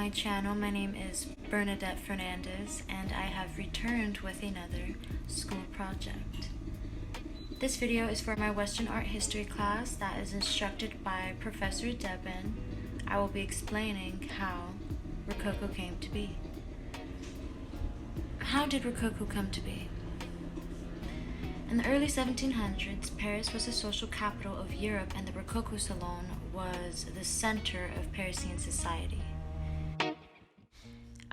my channel. My name is Bernadette Fernandez, and I have returned with another school project. This video is for my Western Art History class that is instructed by Professor Debin. I will be explaining how Rococo came to be. How did Rococo come to be? In the early 1700s, Paris was the social capital of Europe, and the Rococo Salon was the center of Parisian society.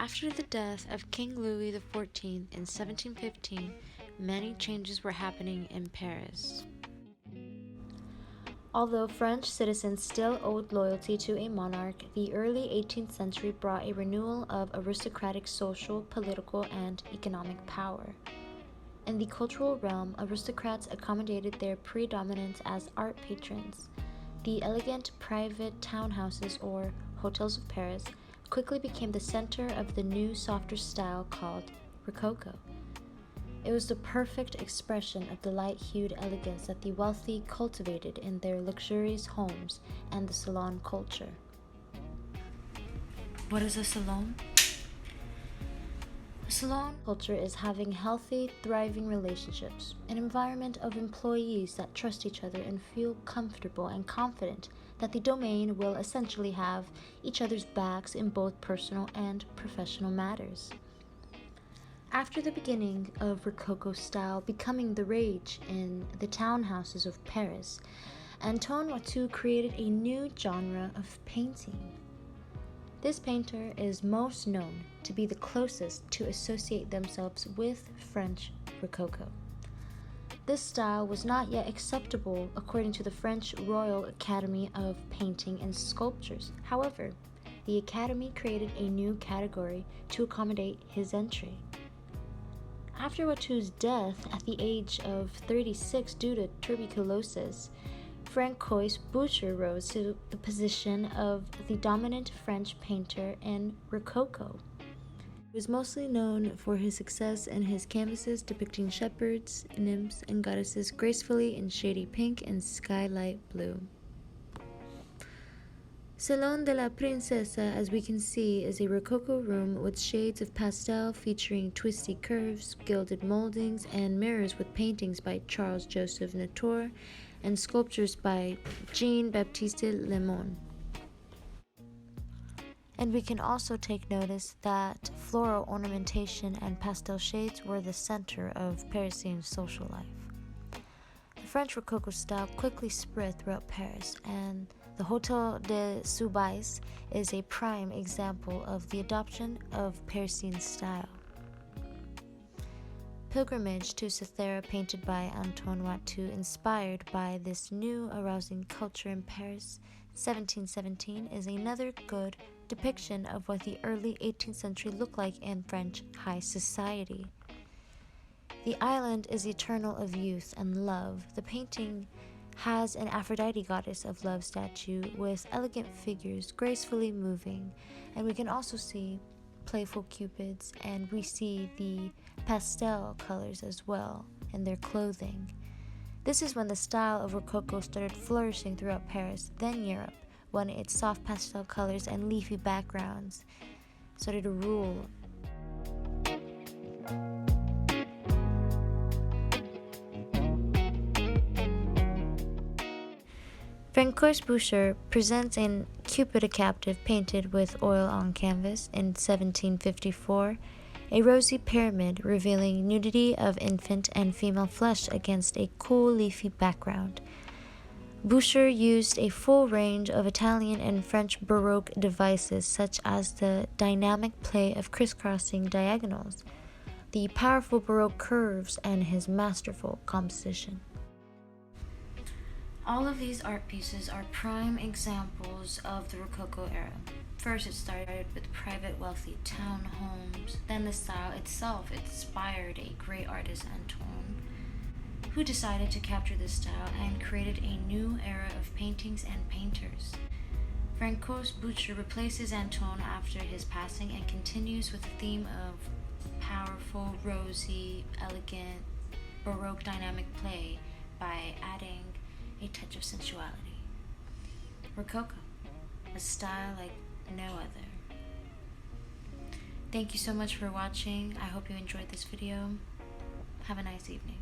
After the death of King Louis XIV in 1715, many changes were happening in Paris. Although French citizens still owed loyalty to a monarch, the early 18th century brought a renewal of aristocratic social, political, and economic power. In the cultural realm, aristocrats accommodated their predominance as art patrons. The elegant private townhouses or hotels of Paris quickly became the center of the new softer style called Rococo. It was the perfect expression of the light-hued elegance that the wealthy cultivated in their luxurious homes and the salon culture. What is a salon? Salon culture is having healthy, thriving relationships, an environment of employees that trust each other and feel comfortable and confident that the domain will essentially have each other's backs in both personal and professional matters. After the beginning of Rococo style becoming the rage in the townhouses of Paris, Antoine Watteau created a new genre of painting. This painter is most known to be the closest to associate themselves with French Rococo. This style was not yet acceptable according to the French Royal Academy of Painting and Sculptures. However, the Academy created a new category to accommodate his entry. After Watteau's death at the age of 36 due to tuberculosis, Francois Boucher rose to the position of the dominant French painter in Rococo. He was mostly known for his success in his canvases depicting shepherds, nymphs, and goddesses gracefully in shady pink and skylight blue. Salon de la Princesa, as we can see, is a Rococo room with shades of pastel featuring twisty curves, gilded moldings, and mirrors with paintings by Charles-Joseph Latour and sculptures by Jean-Baptiste Lemoine. And we can also take notice that floral ornamentation and pastel shades were the center of Parisian social life. The French Rococo style quickly spread throughout Paris, and the Hotel de Soubise is a prime example of the adoption of Parisian style. Pilgrimage to Cythera, painted by Antoine Watteau, inspired by this new arousing culture in Paris, 1717, is another good depiction of what the early 18th century looked like in French high society. The island is eternal of youth and love. The painting has an Aphrodite goddess of love statue with elegant figures gracefully moving, and we can also see playful cupids, and we see the pastel colors as well in their clothing. This is when the style of Rococo started flourishing throughout Paris, then Europe, when its soft pastel colors and leafy backgrounds started to rule. Francois Boucher presents in Cupid a Captive, painted with oil on canvas in 1754, a rosy pyramid revealing nudity of infant and female flesh against a cool leafy background. Boucher used a full range of Italian and French Baroque devices such as the dynamic play of crisscrossing diagonals, the powerful Baroque curves, and his masterful composition. All of these art pieces are prime examples of the Rococo era. First, it started with private wealthy town homes. Then the style itself inspired a great artist, Antoine, who decided to capture this style and created a new era of paintings and painters. Francois Boucher replaces Antoine after his passing and continues with the theme of powerful, rosy, elegant, Baroque dynamic play by adding a touch of sensuality. Rococo, a style like no other. Thank you so much for watching. I hope you enjoyed this video. Have a nice evening.